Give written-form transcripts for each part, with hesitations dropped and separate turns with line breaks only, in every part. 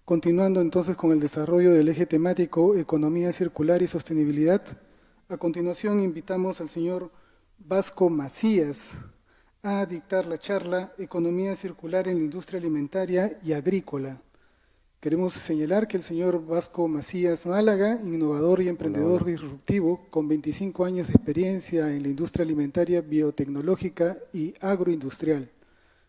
Continuando entonces con el desarrollo del eje temático Economía Circular y Sostenibilidad, a continuación invitamos al señor Vasco Macías a dictar la charla Economía Circular en la Industria Alimentaria y Agrícola. Queremos señalar que el señor Vasco Macías Málaga, innovador y emprendedor disruptivo, con 25 años de experiencia en la industria alimentaria, biotecnológica y agroindustrial,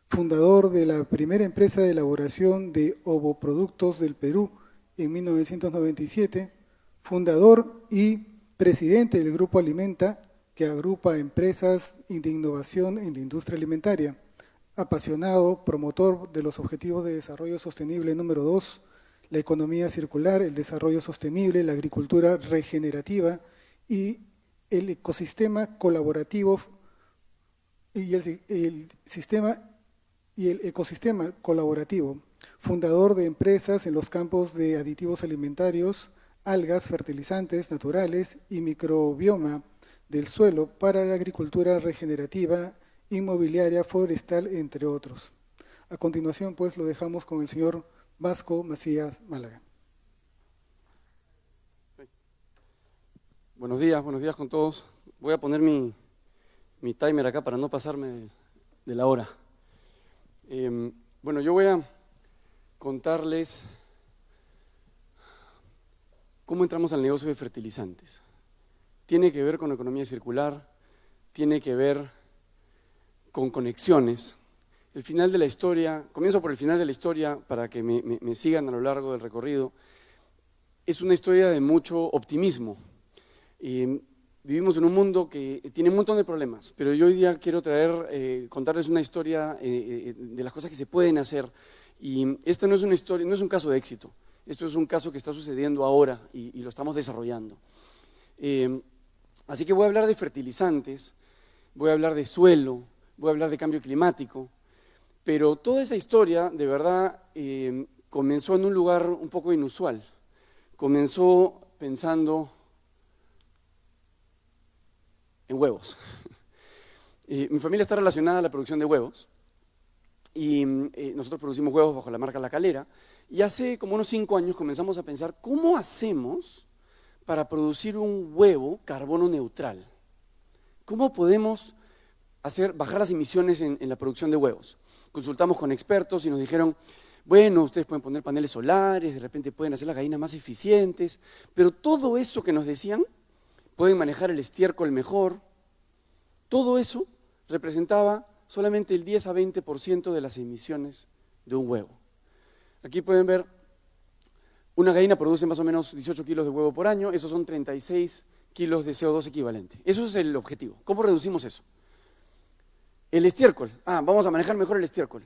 fundador de la primera empresa de elaboración de ovoproductos del Perú en 1997, fundador y presidente del Grupo Alimenta, que agrupa empresas de innovación en la industria alimentaria, apasionado, promotor de los Objetivos de Desarrollo Sostenible número 2, la economía circular, el desarrollo sostenible, la agricultura regenerativa y el ecosistema colaborativo y el ecosistema colaborativo, fundador de empresas en los campos de aditivos alimentarios, algas, fertilizantes naturales y microbioma del suelo para la agricultura regenerativa, inmobiliaria, forestal, entre otros. A continuación, pues, lo dejamos con el señor Vasco Macías Málaga.
Sí. Buenos días con todos. Voy a poner mi timer acá para no pasarme de la hora. Bueno, yo voy a contarles cómo entramos al negocio de fertilizantes. Tiene que ver con economía circular, tiene que ver con conexiones. El final de la historia, comienzo por el final de la historia para que me sigan a lo largo del recorrido. Es una historia de mucho optimismo. Vivimos en un mundo que tiene un montón de problemas, pero yo hoy día quiero contarles una historia de las cosas que se pueden hacer. Y esta no es una historia, no es un caso de éxito. Esto es un caso que está sucediendo ahora y lo estamos desarrollando. Así que voy a hablar de fertilizantes, voy a hablar de suelo, voy a hablar de cambio climático, pero toda esa historia de verdad comenzó en un lugar un poco inusual. Comenzó pensando en huevos. Mi familia está relacionada a la producción de huevos y nosotros producimos huevos bajo la marca La Calera y hace como unos 5 años comenzamos a pensar ¿cómo hacemos para producir un huevo carbono neutral? ¿Cómo podemos bajar las emisiones en la producción de huevos? Consultamos con expertos y nos dijeron, bueno, ustedes pueden poner paneles solares, de repente pueden hacer las gallinas más eficientes, pero todo eso que nos decían, pueden manejar el estiércol mejor, todo eso representaba solamente el 10 a 20% de las emisiones de un huevo. Aquí pueden ver, una gallina produce más o menos 18 kilos de huevo por año, esos son 36 kilos de CO2 equivalente. Eso es el objetivo. ¿Cómo reducimos eso? El estiércol, vamos a manejar mejor el estiércol.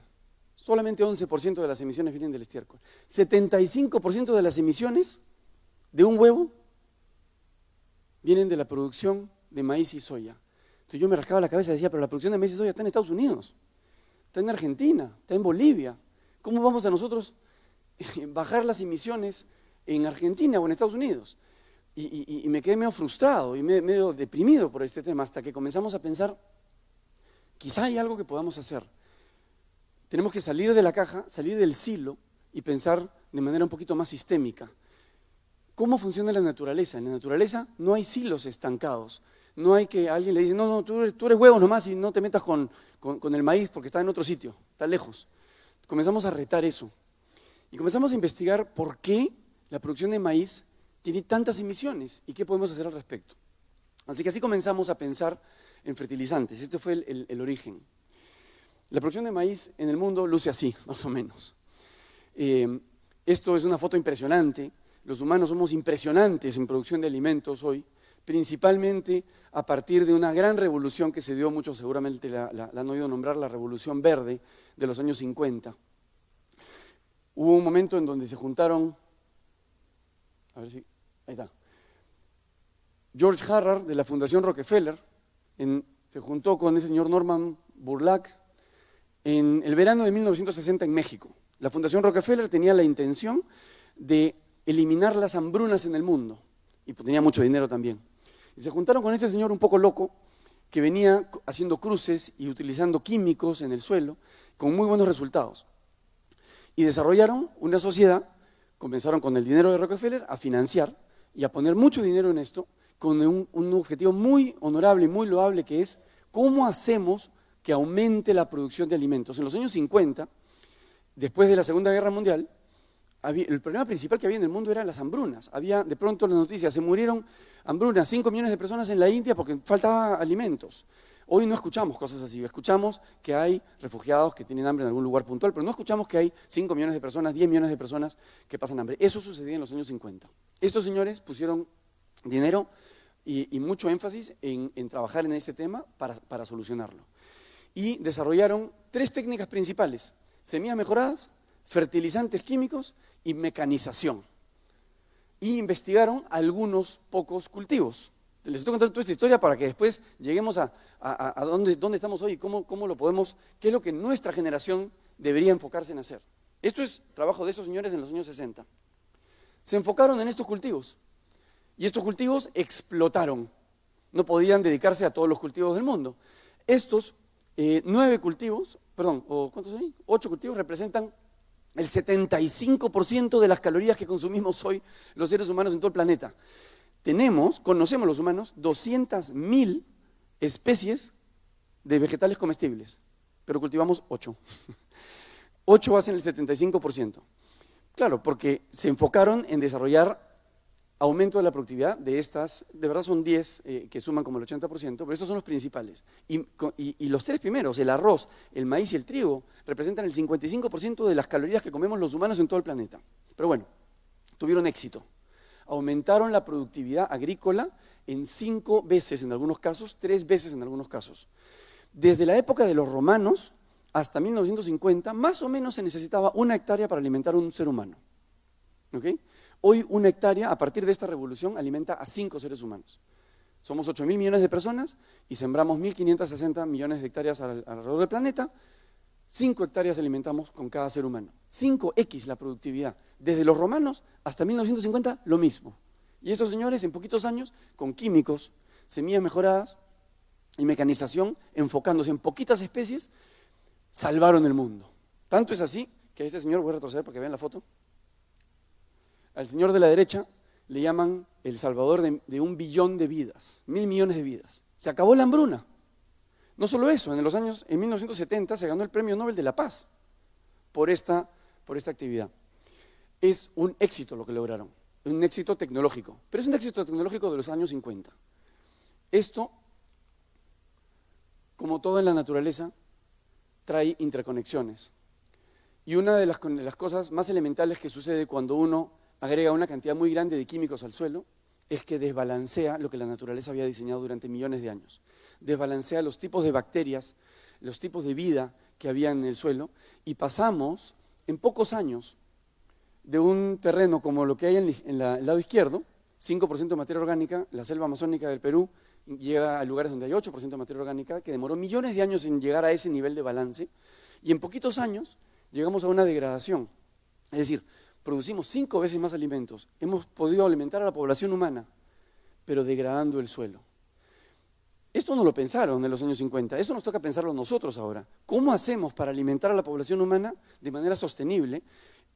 Solamente 11% de las emisiones vienen del estiércol. 75% de las emisiones de un huevo vienen de la producción de maíz y soya. Entonces yo me rascaba la cabeza y decía, pero la producción de maíz y soya está en Estados Unidos, está en Argentina, está en Bolivia. ¿Cómo vamos a nosotros bajar las emisiones en Argentina o en Estados Unidos? Y me quedé medio frustrado y medio deprimido por este tema hasta que comenzamos a pensar, quizá hay algo que podamos hacer. Tenemos que salir de la caja, salir del silo y pensar de manera un poquito más sistémica. ¿Cómo funciona la naturaleza? En la naturaleza no hay silos estancados. No hay que alguien le dice, no, tú eres huevo nomás y no te metas con el maíz porque está en otro sitio, está lejos. Comenzamos a retar eso. Y comenzamos a investigar por qué la producción de maíz tiene tantas emisiones y qué podemos hacer al respecto. Así que así comenzamos a pensar en fertilizantes. Este fue el origen. La producción de maíz en el mundo luce así, más o menos. Esto es una foto impresionante. Los humanos somos impresionantes en producción de alimentos hoy, principalmente a partir de una gran revolución que se dio, muchos seguramente la han oído nombrar, la Revolución Verde de los años 50. Hubo un momento en donde se juntaron, a ver si, ahí está, George Harrard de la Fundación Rockefeller, se juntó con ese señor Norman Burlack en el verano de 1960 en México. La Fundación Rockefeller tenía la intención de eliminar las hambrunas en el mundo y tenía mucho dinero también. Y se juntaron con ese señor un poco loco que venía haciendo cruces y utilizando químicos en el suelo con muy buenos resultados. Y desarrollaron una sociedad comenzaron con el dinero de Rockefeller a financiar y a poner mucho dinero en esto, con un objetivo muy honorable y muy loable, que es cómo hacemos que aumente la producción de alimentos. En los años 50, después de la Segunda Guerra Mundial, el problema principal que había en el mundo eran las hambrunas. Había, de pronto, las noticias, se murieron hambrunas, 5 millones de personas en la India porque faltaba alimentos. Hoy no escuchamos cosas así, escuchamos que hay refugiados que tienen hambre en algún lugar puntual, pero no escuchamos que hay 5 millones de personas, 10 millones de personas que pasan hambre. Eso sucedía en los años 50. Estos señores pusieron dinero y mucho énfasis en trabajar en este tema para solucionarlo. Y desarrollaron 3 técnicas principales: semillas mejoradas, fertilizantes químicos y mecanización. Y investigaron algunos pocos cultivos. Les estoy contando toda esta historia para que después lleguemos a dónde estamos hoy, cómo lo podemos, qué es lo que nuestra generación debería enfocarse en hacer. Esto es trabajo de esos señores en los años 60. Se enfocaron en estos cultivos y estos cultivos explotaron. No podían dedicarse a todos los cultivos del mundo. Estos 9 cultivos, perdón, ¿cuántos hay? 8 cultivos representan el 75% de las calorías que consumimos hoy los seres humanos en todo el planeta. Conocemos los humanos 200.000 especies de vegetales comestibles, pero cultivamos 8. 8 hacen el 75%. Claro, porque se enfocaron en desarrollar aumento de la productividad de estas, de verdad son 10 que suman como el 80%, pero estos son los principales. Y los 3 primeros, el arroz, el maíz y el trigo, representan el 55% de las calorías que comemos los humanos en todo el planeta. Pero bueno, tuvieron éxito. Aumentaron la productividad agrícola en 5 veces en algunos casos, 3 veces en algunos casos. Desde la época de los romanos hasta 1950, más o menos se necesitaba 1 hectárea para alimentar a un ser humano. ¿Okay? Hoy 1 hectárea, a partir de esta revolución, alimenta a 5 seres humanos. Somos 8.000 millones de personas y sembramos 1.560 millones de hectáreas alrededor del planeta. 5 hectáreas alimentamos con cada ser humano. 5x la productividad. Desde los romanos hasta 1950, lo mismo. Y estos señores, en poquitos años, con químicos, semillas mejoradas y mecanización, enfocándose en poquitas especies, salvaron el mundo. Tanto es así que a este señor, voy a retroceder para que vean la foto, al señor de la derecha le llaman el salvador de 1 billón de vidas, 1.000 millones de vidas. Se acabó la hambruna. No solo eso, en 1970 se ganó el Premio Nobel de la Paz por esta actividad. Es un éxito lo que lograron, un éxito tecnológico, pero es un éxito tecnológico de los años 50. Esto, como todo en la naturaleza, trae interconexiones. Y una de las cosas más elementales que sucede cuando uno agrega una cantidad muy grande de químicos al suelo es que desbalancea lo que la naturaleza había diseñado durante millones de años. Desbalancea los tipos de bacterias, los tipos de vida que había en el suelo, y pasamos en pocos años de un terreno como lo que hay en el lado izquierdo, 5% de materia orgánica, la selva amazónica del Perú llega a lugares donde hay 8% de materia orgánica, que demoró millones de años en llegar a ese nivel de balance, y en poquitos años llegamos a una degradación. Es decir, producimos 5 veces más alimentos, hemos podido alimentar a la población humana, pero degradando el suelo. Esto no lo pensaron en los años 50, esto nos toca pensarlo nosotros ahora. ¿Cómo hacemos para alimentar a la población humana de manera sostenible?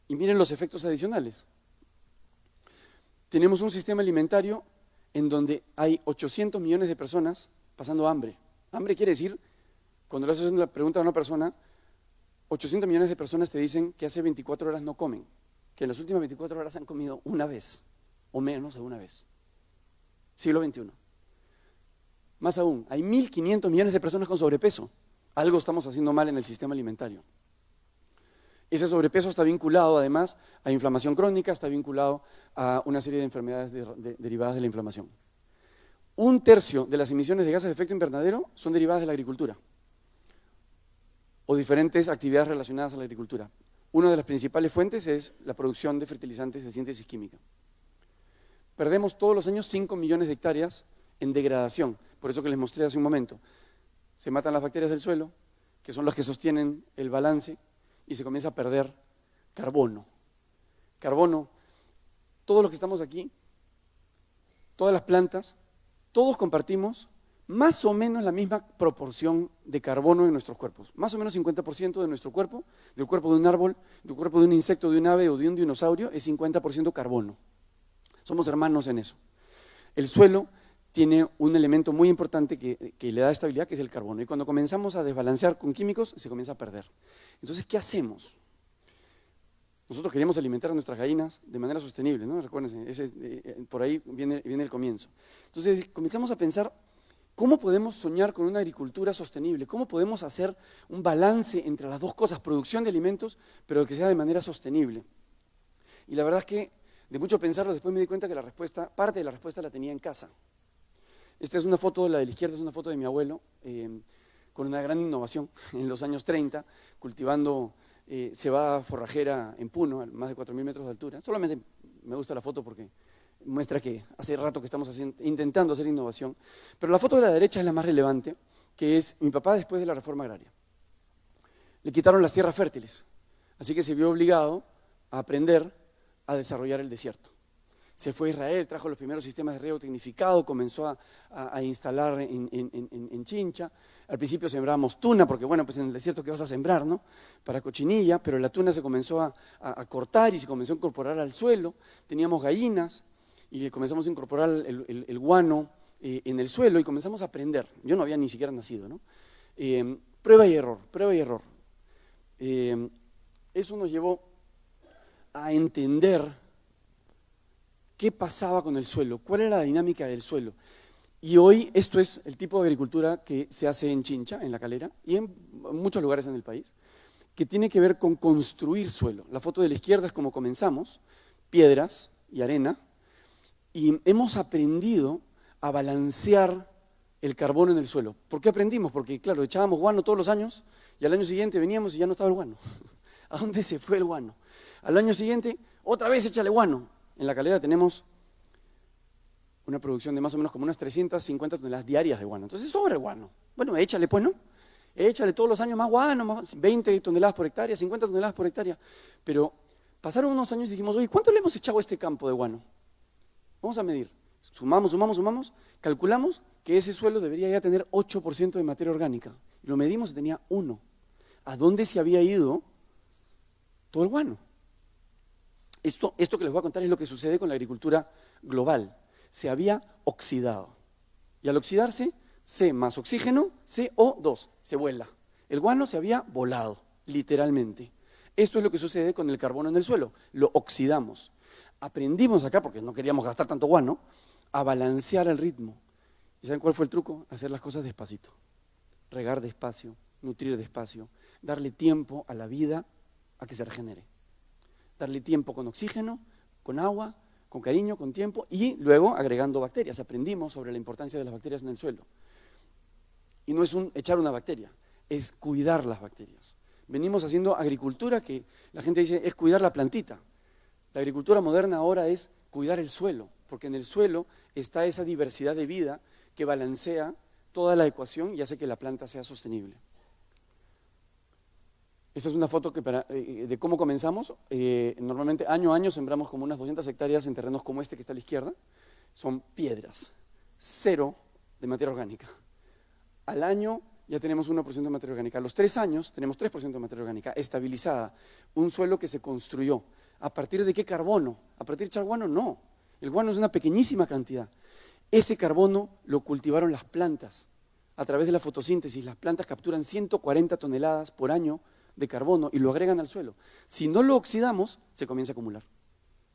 Y miren los efectos adicionales. Tenemos un sistema alimentario en donde hay 800 millones de personas pasando hambre. Hambre quiere decir, cuando le haces una pregunta a una persona, 800 millones de personas te dicen que hace 24 horas no comen, que en las últimas 24 horas han comido una vez, o menos de una vez. Siglo XXI. Más aún, hay 1.500 millones de personas con sobrepeso. Algo estamos haciendo mal en el sistema alimentario. Ese sobrepeso está vinculado además a inflamación crónica, está vinculado a una serie de enfermedades derivadas de la inflamación. 1/3 de las emisiones de gases de efecto invernadero son derivadas de la agricultura o diferentes actividades relacionadas a la agricultura. Una de las principales fuentes es la producción de fertilizantes de síntesis química. Perdemos todos los años 5 millones de hectáreas en degradación, por eso que les mostré hace un momento. Se matan las bacterias del suelo, que son las que sostienen el balance, y se comienza a perder carbono. Carbono, todos los que estamos aquí, todas las plantas, todos compartimos más o menos la misma proporción de carbono en nuestros cuerpos. Más o menos 50% de nuestro cuerpo, del cuerpo de un árbol, del cuerpo de un insecto, de un ave o de un dinosaurio, es 50% carbono. Somos hermanos en eso. El suelo tiene un elemento muy importante que le da estabilidad, que es el carbono. Y cuando comenzamos a desbalancear con químicos, se comienza a perder. Entonces, ¿qué hacemos? Nosotros queríamos alimentar a nuestras gallinas de manera sostenible, ¿no? Recuérdense, por ahí viene el comienzo. Entonces, comenzamos a pensar, ¿cómo podemos soñar con una agricultura sostenible? ¿Cómo podemos hacer un balance entre las dos cosas, producción de alimentos, pero que sea de manera sostenible? Y la verdad es que, de mucho pensarlo, después me di cuenta que parte de la respuesta la tenía en casa. Esta es una foto, la de la izquierda es una foto de mi abuelo, con una gran innovación en los años 30, cultivando cebada forrajera en Puno, a más de 4.000 metros de altura. Solamente me gusta la foto porque muestra que hace rato que estamos intentando hacer innovación. Pero la foto de la derecha es la más relevante, que es mi papá después de la reforma agraria. Le quitaron las tierras fértiles, así que se vio obligado a aprender a desarrollar el desierto. Se fue a Israel, trajo los primeros sistemas de riego tecnificado, comenzó a instalar en Chincha. Al principio sembrábamos tuna, porque bueno, pues en el desierto ¿qué vas a sembrar, no? Para cochinilla, pero la tuna se comenzó a cortar y se comenzó a incorporar al suelo. Teníamos gallinas y comenzamos a incorporar el guano en el suelo y comenzamos a aprender. Yo no había ni siquiera nacido, ¿no? Prueba y error, prueba y error. Eso nos llevó a entender qué pasaba con el suelo, cuál era la dinámica del suelo. Y hoy esto es el tipo de agricultura que se hace en Chincha, en La Calera, y en muchos lugares en el país, que tiene que ver con construir suelo. La foto de la izquierda es como comenzamos, piedras y arena, y hemos aprendido a balancear el carbono en el suelo. ¿Por qué aprendimos? Porque, claro, echábamos guano todos los años, y al año siguiente veníamos y ya no estaba el guano. ¿A dónde se fue el guano? Al año siguiente, otra vez échale guano. En La Calera tenemos una producción de más o menos como unas 350 toneladas diarias de guano. Entonces sobra el guano. Bueno, échale pues, ¿no? Échale todos los años más guano, 20 toneladas por hectárea, 50 toneladas por hectárea. Pero pasaron unos años y dijimos, oye, ¿cuánto le hemos echado a este campo de guano? Vamos a medir. Sumamos, calculamos que ese suelo debería ya tener 8% de materia orgánica. Y lo medimos y tenía 1. ¿A dónde se había ido todo el guano? Esto que les voy a contar es lo que sucede con la agricultura global. Se había oxidado. Y al oxidarse, C más oxígeno, CO2, se vuela. El guano se había volado, literalmente. Esto es lo que sucede con el carbono en el suelo. Lo oxidamos. Aprendimos acá, porque no queríamos gastar tanto guano, a balancear el ritmo. ¿Y saben cuál fue el truco? Hacer las cosas despacito. Regar despacio, nutrir despacio, darle tiempo a la vida a que se regenere. Darle tiempo con oxígeno, con agua, con cariño, con tiempo y luego agregando bacterias. Aprendimos sobre la importancia de las bacterias en el suelo. Y no es echar una bacteria, es cuidar las bacterias. Venimos haciendo agricultura que la gente dice es cuidar la plantita. La agricultura moderna ahora es cuidar el suelo, porque en el suelo está esa diversidad de vida que balancea toda la ecuación y hace que la planta sea sostenible. Esta es una foto de cómo comenzamos. Normalmente año a año sembramos como unas 200 hectáreas en terrenos como este que está a la izquierda. Son piedras, 0 de materia orgánica. Al año ya tenemos 1% de materia orgánica. A los 3 años tenemos 3% de materia orgánica estabilizada. Un suelo que se construyó. ¿A partir de qué carbono? ¿A partir de echar guano? No. El guano es una pequeñísima cantidad. Ese carbono lo cultivaron las plantas. A través de la fotosíntesis, las plantas capturan 140 toneladas por año de carbono y lo agregan al suelo. Si no lo oxidamos, se comienza a acumular.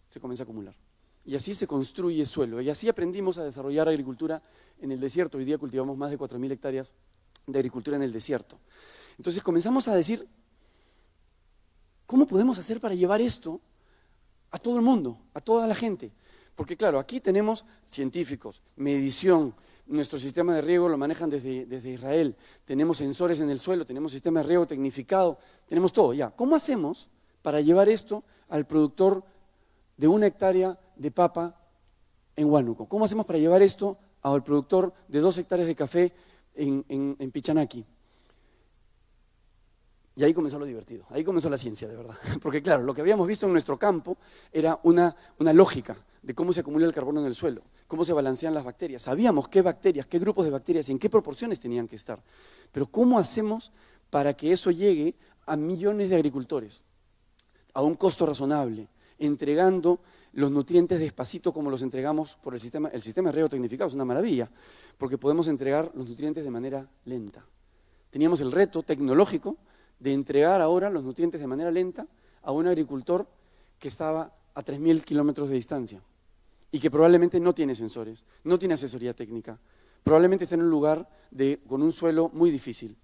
Se comienza a acumular. Y así se construye suelo. Y así aprendimos a desarrollar agricultura en el desierto. Hoy día cultivamos más de 4.000 hectáreas de agricultura en el desierto. Entonces comenzamos a decir, ¿cómo podemos hacer para llevar esto a todo el mundo, a toda la gente? Porque claro, aquí tenemos científicos, medición, nuestro sistema de riego lo manejan desde Israel, tenemos sensores en el suelo, tenemos sistema de riego tecnificado, tenemos todo ya. ¿Cómo hacemos para llevar esto al productor de 1 hectárea de papa en Huánuco? ¿Cómo hacemos para llevar esto al productor de 2 hectáreas de café en Pichanaki? Y ahí comenzó lo divertido, ahí comenzó la ciencia de verdad. Porque claro, lo que habíamos visto en nuestro campo era una lógica de cómo se acumula el carbono en el suelo, cómo se balancean las bacterias. Sabíamos qué bacterias, qué grupos de bacterias y en qué proporciones tenían que estar. Pero ¿cómo hacemos para que eso llegue a millones de agricultores a un costo razonable, entregando los nutrientes despacito como los entregamos por el sistema de riego tecnificado? Es una maravilla, porque podemos entregar los nutrientes de manera lenta. Teníamos el reto tecnológico de entregar ahora los nutrientes de manera lenta a un agricultor que estaba a 3.000 kilómetros de distancia y que probablemente no tiene sensores, no tiene asesoría técnica, probablemente está en un lugar con un suelo muy difícil,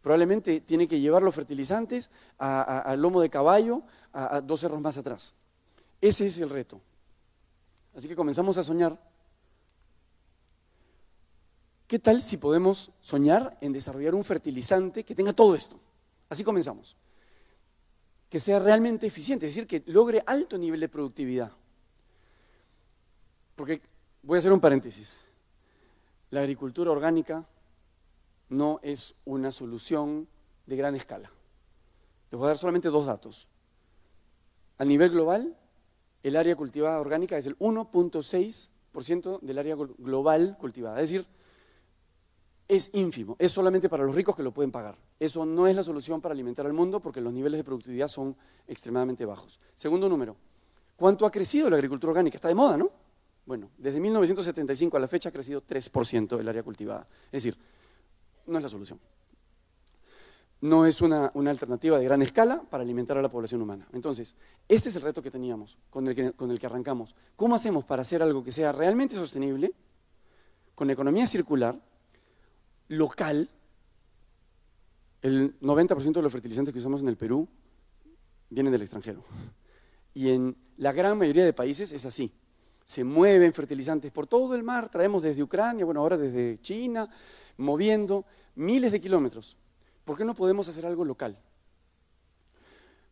probablemente tiene que llevar los fertilizantes al lomo de caballo a 2 cerros más atrás. Ese es el reto. Así que comenzamos a soñar. ¿Qué tal si podemos soñar en desarrollar un fertilizante que tenga todo esto? Así comenzamos. Que sea realmente eficiente, es decir, que logre alto nivel de productividad. Porque, voy a hacer un paréntesis, la agricultura orgánica no es una solución de gran escala. Les voy a dar solamente 2 datos. A nivel global, el área cultivada orgánica es el 1.6% del área global cultivada, es decir, es ínfimo, es solamente para los ricos que lo pueden pagar. Eso no es la solución para alimentar al mundo porque los niveles de productividad son extremadamente bajos. Segundo número, ¿cuánto ha crecido la agricultura orgánica? Está de moda, ¿no? Bueno, desde 1975 a la fecha ha crecido 3% el área cultivada. Es decir, no es la solución. No es una alternativa de gran escala para alimentar a la población humana. Entonces, este es el reto que teníamos, con el que arrancamos. ¿Cómo hacemos para hacer algo que sea realmente sostenible, con economía circular, local? El 90% de los fertilizantes que usamos en el Perú vienen del extranjero. Y en la gran mayoría de países es así. Se mueven fertilizantes por todo el mar, traemos desde Ucrania, bueno, ahora desde China, moviendo miles de kilómetros. ¿Por qué no podemos hacer algo local?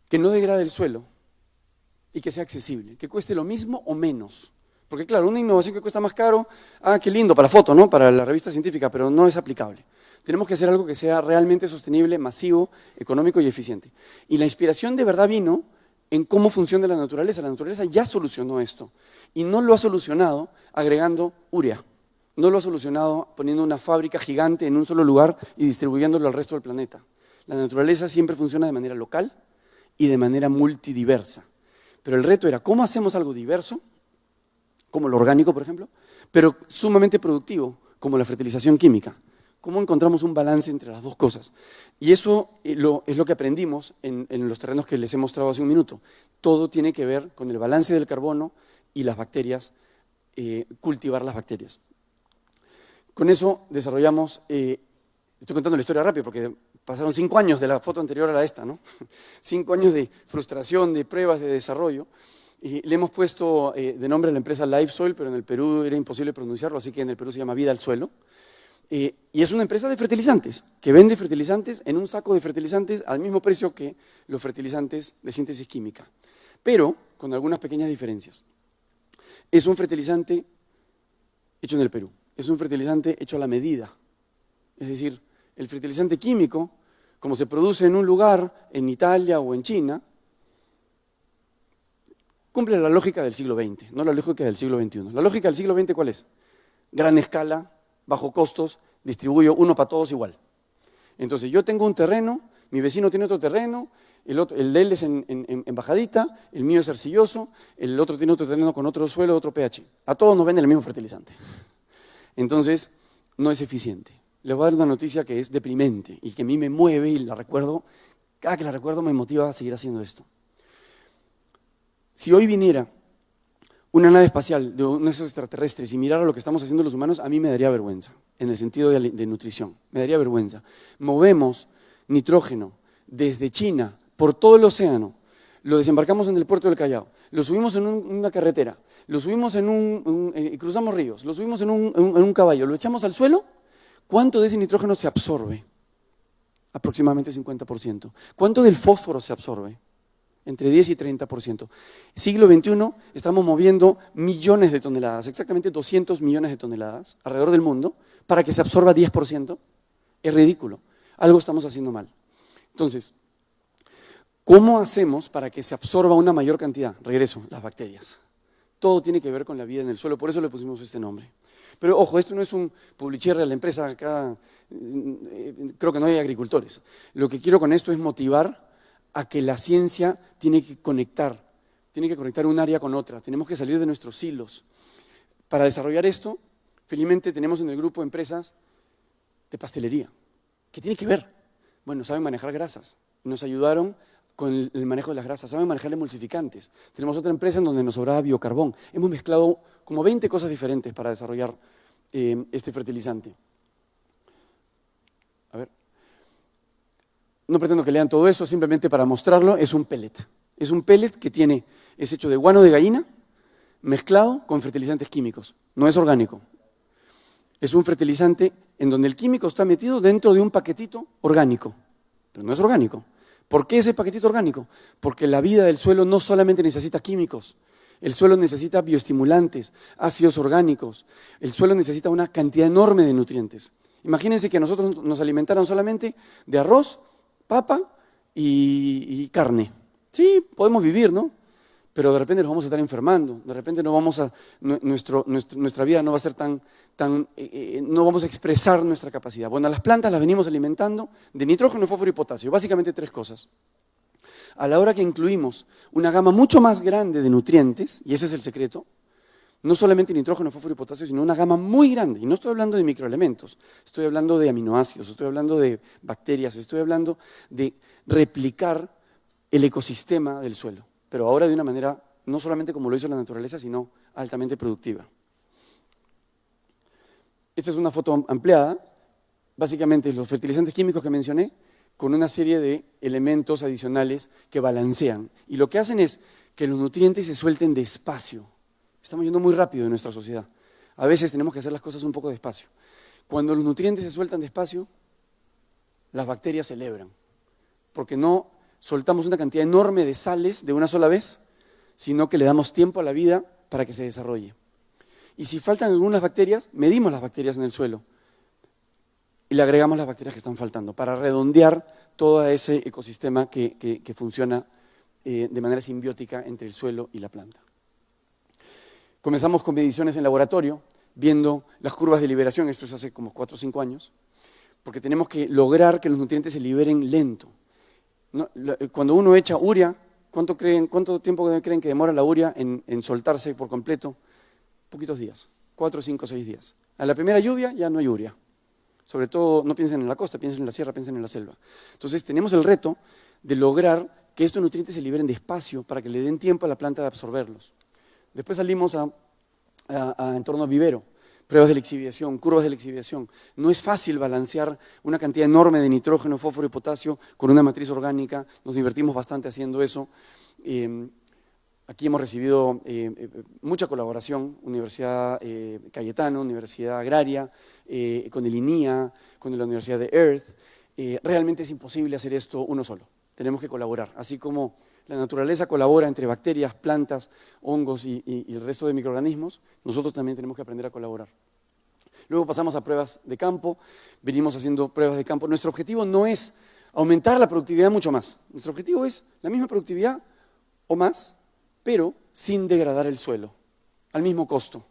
Que no degrade el suelo y que sea accesible, que cueste lo mismo o menos. Porque claro, una innovación que cuesta más caro, qué lindo, para foto, ¿no? Para la revista científica, pero no es aplicable. Tenemos que hacer algo que sea realmente sostenible, masivo, económico y eficiente. Y la inspiración de verdad vino en cómo funciona la naturaleza. La naturaleza ya solucionó esto y no lo ha solucionado agregando urea. No lo ha solucionado poniendo una fábrica gigante en un solo lugar y distribuyéndolo al resto del planeta. La naturaleza siempre funciona de manera local y de manera multidiversa. Pero el reto era, ¿cómo hacemos algo diverso, como lo orgánico, por ejemplo, pero sumamente productivo, como la fertilización química? ¿Cómo encontramos un balance entre las dos cosas? Y eso es lo que aprendimos en los terrenos que les he mostrado hace un minuto. Todo tiene que ver con el balance del carbono y las bacterias, cultivar las bacterias. Con eso desarrollamos, estoy contando la historia rápido porque pasaron 5 años de la foto anterior a la esta, ¿no? 5 años de frustración, de pruebas, de desarrollo. Y le hemos puesto de nombre a la empresa Live Soil, pero en el Perú era imposible pronunciarlo, así que en el Perú se llama Vida al Suelo. Y es una empresa de fertilizantes, que vende fertilizantes en un saco de fertilizantes al mismo precio que los fertilizantes de síntesis química, pero con algunas pequeñas diferencias. Es un fertilizante hecho en el Perú. Es un fertilizante hecho a la medida. Es decir, el fertilizante químico, como se produce en un lugar, en Italia o en China, cumple la lógica del siglo XX, no la lógica del siglo XXI. La lógica del siglo XX, ¿cuál es? Gran escala, bajo costos, distribuyo uno para todos igual. Entonces, yo tengo un terreno, mi vecino tiene otro terreno, el de él es en bajadita, el mío es arcilloso, el otro tiene otro terreno con otro suelo, otro pH. A todos nos venden el mismo fertilizante. Entonces, no es eficiente. Les voy a dar una noticia que es deprimente y que a mí me mueve y la recuerdo, cada que la recuerdo me motiva a seguir haciendo esto. Si hoy viniera una nave espacial de unos extraterrestres y mirara lo que estamos haciendo los humanos, a mí me daría vergüenza, en el sentido de nutrición, me daría vergüenza. Movemos nitrógeno desde China por todo el océano, lo desembarcamos en el puerto del Callao, lo subimos en una carretera, lo subimos cruzamos ríos, lo subimos en un caballo, lo echamos al suelo. ¿Cuánto de ese nitrógeno se absorbe? Aproximadamente 50%. ¿Cuánto del fósforo se absorbe? Entre 10 y 30%. Siglo XXI estamos moviendo millones de toneladas, exactamente 200 millones de toneladas alrededor del mundo, para que se absorba 10%. Es ridículo. Algo estamos haciendo mal. Entonces, ¿Cómo hacemos para que se absorba una mayor cantidad? Regreso, las bacterias. Todo tiene que ver con la vida en el suelo, por eso le pusimos este nombre. Pero ojo, esto no es un publicierre a la empresa, acá creo que no hay agricultores. Lo que quiero con esto es motivar a que la ciencia tiene que conectar un área con otra, tenemos que salir de nuestros silos. Para desarrollar esto, felizmente tenemos en el grupo empresas de pastelería. ¿Qué tiene que ver? Bueno, saben manejar grasas, nos ayudaron con el manejo de las grasas, saben manejar emulsificantes. Tenemos otra empresa en donde nos sobraba biocarbón. Hemos mezclado como 20 cosas diferentes para desarrollar este fertilizante. A ver. No pretendo que lean todo eso, simplemente para mostrarlo, es un pellet. Es un pellet que es hecho de guano de gallina mezclado con fertilizantes químicos. No es orgánico. Es un fertilizante en donde el químico está metido dentro de un paquetito orgánico, pero no es orgánico. ¿Por qué ese paquetito orgánico? Porque la vida del suelo no solamente necesita químicos, el suelo necesita bioestimulantes, ácidos orgánicos, el suelo necesita una cantidad enorme de nutrientes. Imagínense que a nosotros nos alimentaran solamente de arroz, papa y carne. Sí, podemos vivir, ¿no? Pero de repente nos vamos a estar enfermando, de repente nuestra vida no va a ser no vamos a expresar nuestra capacidad. Bueno, a las plantas las venimos alimentando de nitrógeno, fósforo y potasio, básicamente 3 cosas. A la hora que incluimos una gama mucho más grande de nutrientes, y ese es el secreto, no solamente nitrógeno, fósforo y potasio, sino una gama muy grande, y no estoy hablando de microelementos, estoy hablando de aminoácidos, estoy hablando de bacterias, estoy hablando de replicar el ecosistema del suelo, pero ahora de una manera no solamente como lo hizo la naturaleza, sino altamente productiva. Esta es una foto ampliada, básicamente los fertilizantes químicos que mencioné, con una serie de elementos adicionales que balancean. Y lo que hacen es que los nutrientes se suelten despacio. Estamos yendo muy rápido en nuestra sociedad. A veces tenemos que hacer las cosas un poco despacio. Cuando los nutrientes se sueltan despacio, las bacterias celebran, porque no soltamos una cantidad enorme de sales de una sola vez, sino que le damos tiempo a la vida para que se desarrolle. Y si faltan algunas bacterias, medimos las bacterias en el suelo y le agregamos las bacterias que están faltando para redondear todo ese ecosistema que funciona de manera simbiótica entre el suelo y la planta. Comenzamos con mediciones en laboratorio, viendo las curvas de liberación, esto es hace como 4 o 5 años, porque tenemos que lograr que los nutrientes se liberen lento. Cuando uno echa urea, ¿cuánto tiempo creen que demora la urea en soltarse por completo? Poquitos días, 4, 5, 6 días. A la primera lluvia ya no hay urea. Sobre todo, no piensen en la costa, piensen en la sierra, piensen en la selva. Entonces, tenemos el reto de lograr que estos nutrientes se liberen despacio para que le den tiempo a la planta de absorberlos. Después salimos a entorno vivero, pruebas de lixiviación, curvas de lixiviación. No es fácil balancear una cantidad enorme de nitrógeno, fósforo y potasio con una matriz orgánica. Nos divertimos bastante haciendo eso. Aquí hemos recibido mucha colaboración, Universidad Cayetano, Universidad Agraria, con el INIA, con la Universidad de Earth. Realmente es imposible hacer esto uno solo, tenemos que colaborar. Así como la naturaleza colabora entre bacterias, plantas, hongos y el resto de microorganismos, nosotros también tenemos que aprender a colaborar. Luego pasamos a pruebas de campo, venimos haciendo pruebas de campo. Nuestro objetivo no es aumentar la productividad mucho más, nuestro objetivo es la misma productividad o más, pero sin degradar el suelo, al mismo costo,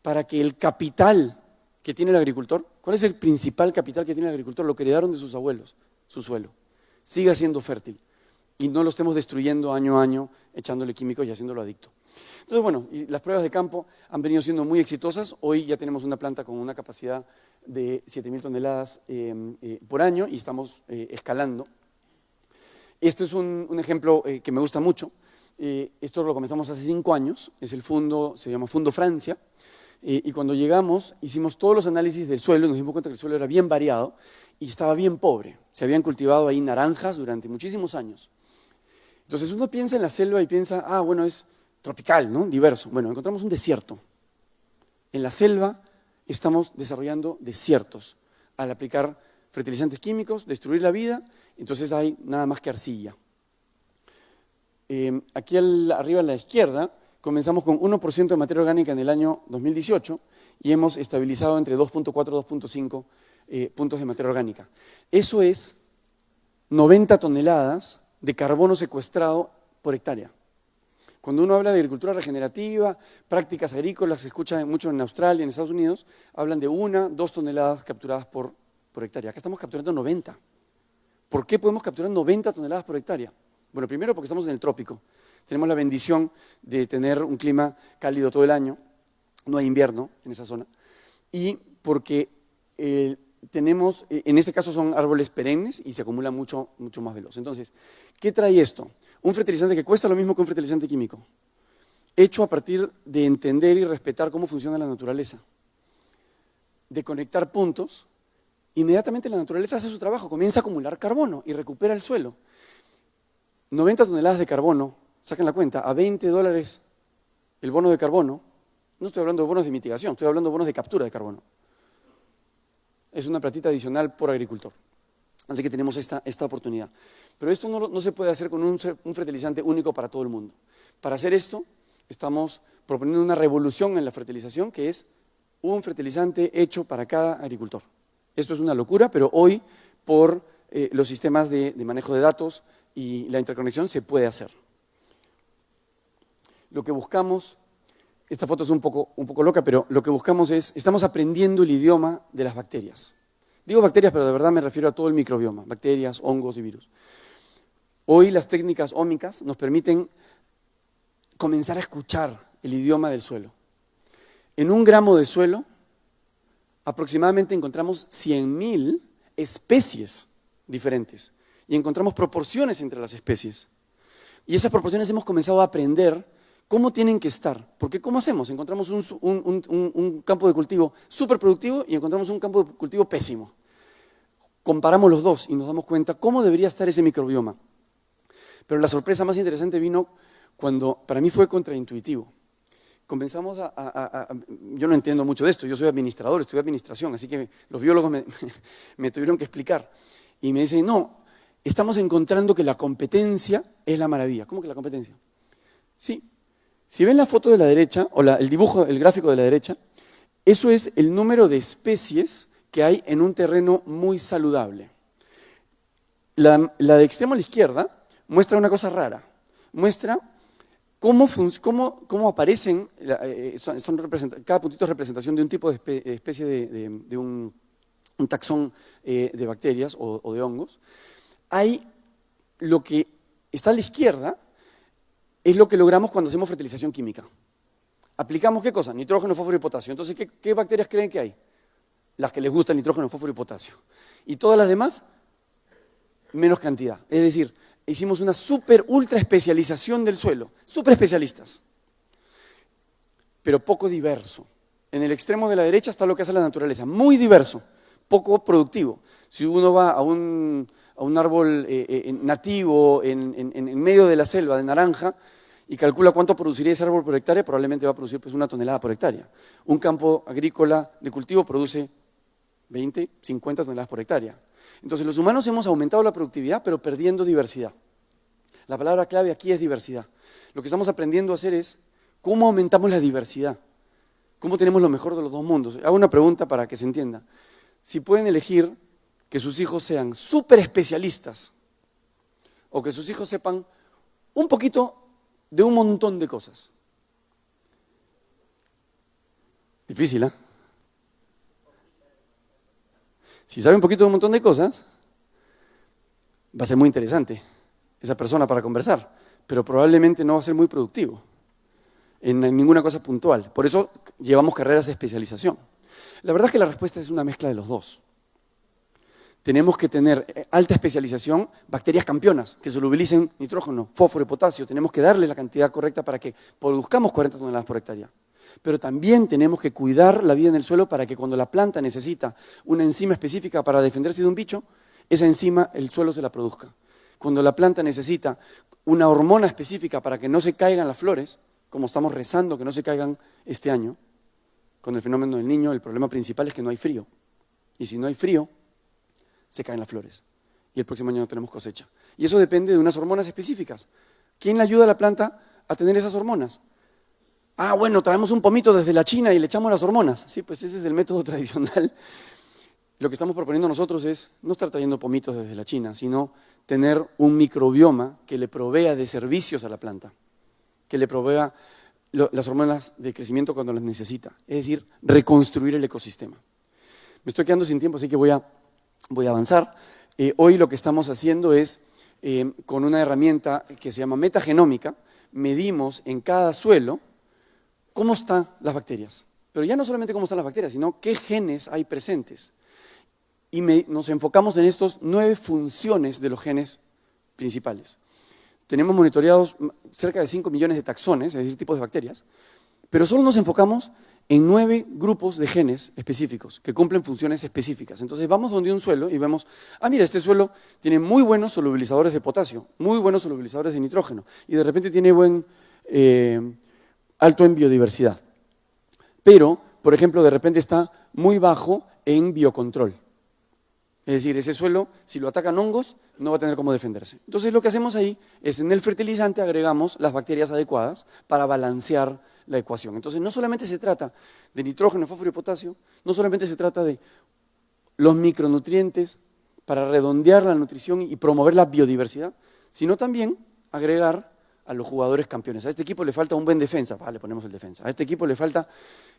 para que el capital que tiene el agricultor, ¿cuál es el principal capital que tiene el agricultor? Lo que heredaron de sus abuelos, su suelo, siga siendo fértil y no lo estemos destruyendo año a año, echándole químicos y haciéndolo adicto. Entonces, bueno, y las pruebas de campo han venido siendo muy exitosas. Hoy ya tenemos una planta con una capacidad de 7.000 toneladas por año y estamos escalando. Esto es un ejemplo que me gusta mucho. Esto lo comenzamos hace 5 años, es el fondo, se llama Fondo Francia, y cuando llegamos hicimos todos los análisis del suelo y nos dimos cuenta que el suelo era bien variado y estaba bien pobre. Se habían cultivado ahí naranjas durante muchísimos años. Entonces uno piensa en la selva y piensa, bueno, es tropical, ¿no? Diverso. Bueno, encontramos un desierto. En la selva estamos desarrollando desiertos al aplicar fertilizantes químicos, destruir la vida, entonces hay nada más que arcilla. Aquí arriba a la izquierda comenzamos con 1% de materia orgánica en el año 2018 y hemos estabilizado entre 2.4 y 2.5 puntos de materia orgánica. Eso es 90 toneladas de carbono secuestrado por hectárea. Cuando uno habla de agricultura regenerativa, prácticas agrícolas, se escucha mucho en Australia, en Estados Unidos, hablan de 1-2 toneladas capturadas por hectárea. Acá estamos capturando 90. ¿Por qué podemos capturar 90 toneladas por hectárea? Bueno, primero porque estamos en el trópico. Tenemos la bendición de tener un clima cálido todo el año, no hay invierno en esa zona, y porque tenemos, en este caso son árboles perennes y se acumula mucho más veloz. Entonces, ¿qué trae esto? Un fertilizante que cuesta lo mismo que un fertilizante químico, hecho a partir de entender y respetar cómo funciona la naturaleza, de conectar puntos. Inmediatamente la naturaleza hace su trabajo, comienza a acumular carbono y recupera el suelo. 90 toneladas de carbono, saquen la cuenta, a $20 el bono de carbono. No estoy hablando de bonos de mitigación, estoy hablando de bonos de captura de carbono. Es una platita adicional por agricultor. Así que tenemos esta oportunidad. Pero esto no se puede hacer con un fertilizante único para todo el mundo. Para hacer esto, estamos proponiendo una revolución en la fertilización, que es un fertilizante hecho para cada agricultor. Esto es una locura, pero hoy, por los sistemas de manejo de datos y la interconexión, se puede hacer. Lo que buscamos, esta foto es un poco loca, pero lo que buscamos es, estamos aprendiendo el idioma de las bacterias. Digo bacterias, pero de verdad me refiero a todo el microbioma, bacterias, hongos y virus. Hoy las técnicas ómicas nos permiten comenzar a escuchar el idioma del suelo. En 1 gramo de suelo, aproximadamente encontramos 100.000 especies diferentes y encontramos proporciones entre las especies. Y esas proporciones hemos comenzado a aprender cómo tienen que estar. Porque ¿cómo hacemos? Encontramos un campo de cultivo súper productivo y encontramos un campo de cultivo pésimo. Comparamos los dos y nos damos cuenta cómo debería estar ese microbioma. Pero la sorpresa más interesante vino cuando, para mí fue contraintuitivo. Comenzamos yo no entiendo mucho de esto, yo soy administrador, estudié administración, así que los biólogos me tuvieron que explicar. Y me dicen, no, estamos encontrando que la competencia es la maravilla. ¿Cómo que la competencia? Sí. Si ven la foto de la derecha, o el dibujo, el gráfico de la derecha, eso es el número de especies que hay en un terreno muy saludable. La de extremo a la izquierda muestra una cosa rara, muestra cómo aparecen, cada puntito es representación de un tipo de especie de un taxón de bacterias o de hongos. Hay lo que está a la izquierda, es lo que logramos cuando hacemos fertilización química. ¿Aplicamos qué cosa? Nitrógeno, fósforo y potasio. Entonces, ¿qué bacterias creen que hay? Las que les gusta el nitrógeno, fósforo y potasio. Y todas las demás, menos cantidad. Es decir, hicimos una ultra especialización del suelo, súper especialistas, pero poco diverso. En el extremo de la derecha está lo que hace la naturaleza, muy diverso, poco productivo. Si uno va a un árbol nativo en medio de la selva de naranja y calcula cuánto produciría ese árbol por hectárea, probablemente va a producir 1 tonelada por hectárea. Un campo agrícola de cultivo produce 20, 50 toneladas por hectárea. Entonces los humanos hemos aumentado la productividad, pero perdiendo diversidad. La palabra clave aquí es diversidad. Lo que estamos aprendiendo a hacer es cómo aumentamos la diversidad, cómo tenemos lo mejor de los dos mundos. Hago una pregunta para que se entienda. Si pueden elegir que sus hijos sean súper especialistas o que sus hijos sepan un poquito de un montón de cosas. Difícil, ¿eh? Si sabe un poquito de un montón de cosas, va a ser muy interesante esa persona para conversar, pero probablemente no va a ser muy productivo en ninguna cosa puntual. Por eso llevamos carreras de especialización. La verdad es que la respuesta es una mezcla de los dos. Tenemos que tener alta especialización, bacterias campeonas que solubilicen nitrógeno, fósforo y potasio. Tenemos que darles la cantidad correcta para que produzcamos 40 toneladas por hectárea. Pero también tenemos que cuidar la vida en el suelo para que cuando la planta necesita una enzima específica para defenderse de un bicho, esa enzima el suelo se la produzca. Cuando la planta necesita una hormona específica para que no se caigan las flores, como estamos rezando que no se caigan este año, con el fenómeno del Niño, el problema principal es que no hay frío. Y si no hay frío, se caen las flores. Y el próximo año no tenemos cosecha. Y eso depende de unas hormonas específicas. ¿Quién le ayuda a la planta a tener esas hormonas? Ah, bueno, traemos un pomito desde la China y le echamos las hormonas. Sí, pues ese es el método tradicional. Lo que estamos proponiendo nosotros es no estar trayendo pomitos desde la China, sino tener un microbioma que le provea de servicios a la planta, que le provea las hormonas de crecimiento cuando las necesita, es decir, reconstruir el ecosistema. Me estoy quedando sin tiempo, así que voy a avanzar. Hoy lo que estamos haciendo es, con una herramienta que se llama metagenómica, medimos en cada suelo cómo están las bacterias. Pero ya no solamente cómo están las bacterias, sino qué genes hay presentes. Y nos enfocamos en estas 9 funciones de los genes principales. Tenemos monitoreados cerca de 5 millones de taxones, es decir, tipos de bacterias, pero solo nos enfocamos en 9 grupos de genes específicos que cumplen funciones específicas. Entonces vamos donde un suelo y vemos, mira, este suelo tiene muy buenos solubilizadores de potasio, muy buenos solubilizadores de nitrógeno, y de repente tiene alto en biodiversidad. Pero, por ejemplo, de repente está muy bajo en biocontrol. Es decir, ese suelo, si lo atacan hongos, no va a tener cómo defenderse. Entonces lo que hacemos ahí es, en el fertilizante agregamos las bacterias adecuadas para balancear la ecuación. Entonces no solamente se trata de nitrógeno, fósforo y potasio, no solamente se trata de los micronutrientes para redondear la nutrición y promover la biodiversidad, sino también agregar a los jugadores campeones. A este equipo le falta un buen defensa, le ponemos el defensa. A este equipo le falta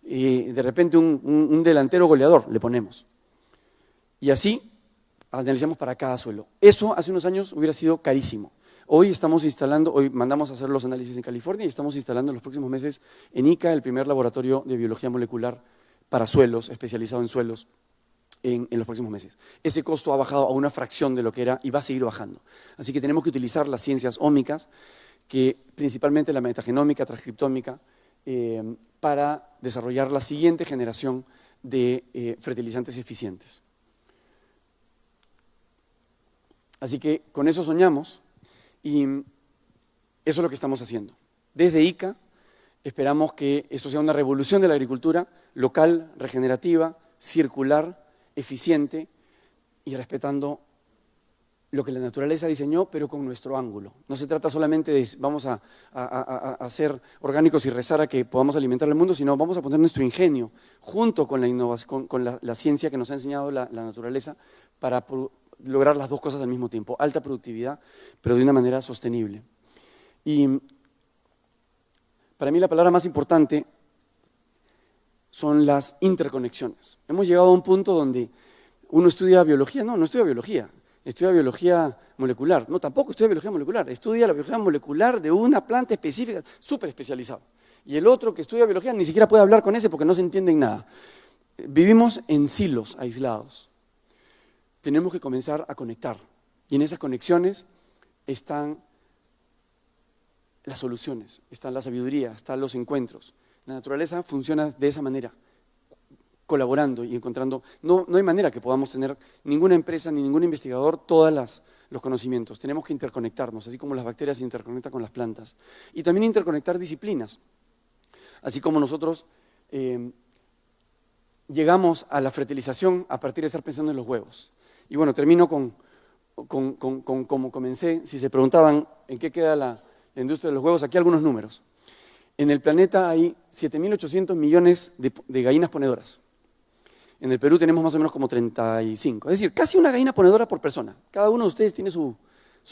de repente un delantero goleador, le ponemos. Y así analizamos para cada suelo. Eso hace unos años hubiera sido carísimo. Hoy mandamos a hacer los análisis en California y estamos instalando en los próximos meses en ICA el primer laboratorio de biología molecular para suelos, especializado en suelos, en los próximos meses. Ese costo ha bajado a una fracción de lo que era y va a seguir bajando. Así que tenemos que utilizar las ciencias ómicas, que principalmente la metagenómica, transcriptómica, para desarrollar la siguiente generación de fertilizantes eficientes. Así que con eso soñamos y eso es lo que estamos haciendo. Desde ICA esperamos que esto sea una revolución de la agricultura local, regenerativa, circular, eficiente y respetando lo que la naturaleza diseñó, pero con nuestro ángulo. No se trata solamente de vamos a ser orgánicos y rezar a que podamos alimentar el mundo, sino vamos a poner nuestro ingenio junto con la innovación, con la ciencia que nos ha enseñado la naturaleza para lograr las dos cosas al mismo tiempo, alta productividad, pero de una manera sostenible. Y para mí la palabra más importante son las interconexiones. Hemos llegado a un punto donde uno estudia biología, no estudia biología, estudia biología molecular, no, tampoco estudia biología molecular, estudia la biología molecular de una planta específica, súper especializado. Y el otro que estudia biología ni siquiera puede hablar con ese porque no se entiende en nada. Vivimos en silos aislados. Tenemos que comenzar a conectar. Y en esas conexiones están las soluciones, están la sabiduría, están los encuentros. La naturaleza funciona de esa manera, colaborando y encontrando. No hay manera que podamos tener ninguna empresa ni ningún investigador todos los conocimientos. Tenemos que interconectarnos, así como las bacterias se interconectan con las plantas. Y también interconectar disciplinas. Así como nosotros llegamos a la fertilización a partir de estar pensando en los huevos. Y bueno, termino con como comencé. Si se preguntaban en qué queda la industria de los huevos, aquí algunos números. En el planeta hay 7.800 millones de gallinas ponedoras. En el Perú tenemos más o menos como 35. Es decir, casi una gallina ponedora por persona. Cada uno de ustedes tiene su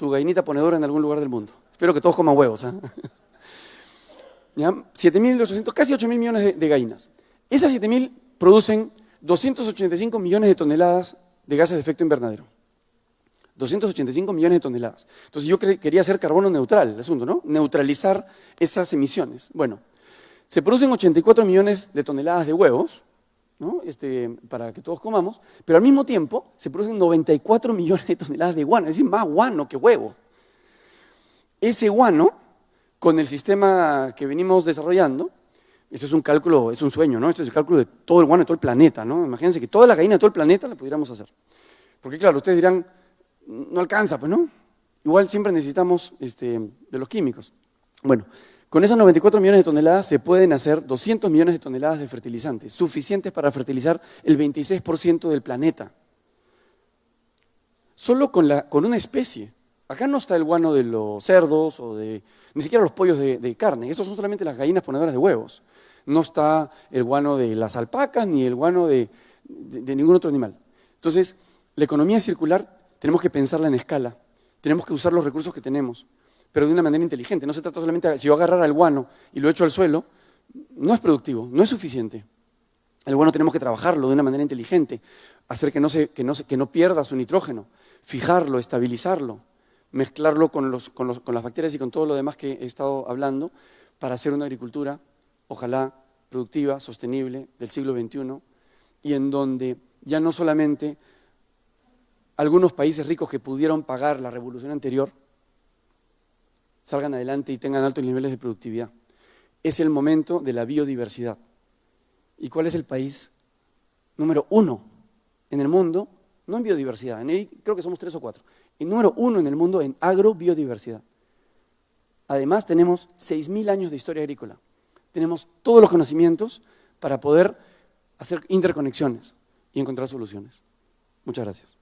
gallinita ponedora en algún lugar del mundo. Espero que todos coman huevos. 7.800, casi 8.000 millones de gallinas. Esas 7.000 producen 285 millones de toneladas de gases de efecto invernadero. 285 millones de toneladas. Entonces yo quería hacer carbono neutral, el asunto, ¿no? Neutralizar esas emisiones. Bueno, se producen 84 millones de toneladas de huevos, ¿no? Para que todos comamos, pero al mismo tiempo se producen 94 millones de toneladas de guano, es decir, más guano que huevo. Ese guano, con el sistema que venimos desarrollando, esto es un cálculo, es un sueño, ¿no? Esto es el cálculo de todo el guano de todo el planeta, ¿no? Imagínense que toda la gallina de todo el planeta la pudiéramos hacer. Porque claro, ustedes dirán, no alcanza, pues, ¿no? Igual siempre necesitamos de los químicos. Bueno, con esas 94 millones de toneladas se pueden hacer 200 millones de toneladas de fertilizantes, suficientes para fertilizar el 26% del planeta. Solo con una especie. Acá no está el guano de los cerdos o ni siquiera los pollos de carne. Estos son solamente las gallinas ponedoras de huevos. No está el guano de las alpacas ni el guano de ningún otro animal. Entonces, la economía circular tenemos que pensarla en escala Tenemos que usar los recursos que tenemos, pero de una manera inteligente. No se trata solamente de, si yo agarrar al guano y lo echo al suelo, no es productivo, no es suficiente. El guano tenemos que trabajarlo de una manera inteligente, hacer que no pierda su nitrógeno, fijarlo, estabilizarlo, mezclarlo con las bacterias y con todo lo demás que he estado hablando para hacer una agricultura, ojalá productiva, sostenible, del siglo XXI, y en donde ya no solamente algunos países ricos que pudieron pagar la revolución anterior salgan adelante y tengan altos niveles de productividad. Es el momento de la biodiversidad. ¿Y cuál es el país número 1 en el mundo? No en biodiversidad, creo que somos 3 o 4. El número 1 en el mundo en agrobiodiversidad. Además tenemos 6.000 años de historia agrícola. Tenemos todos los conocimientos para poder hacer interconexiones y encontrar soluciones. Muchas gracias.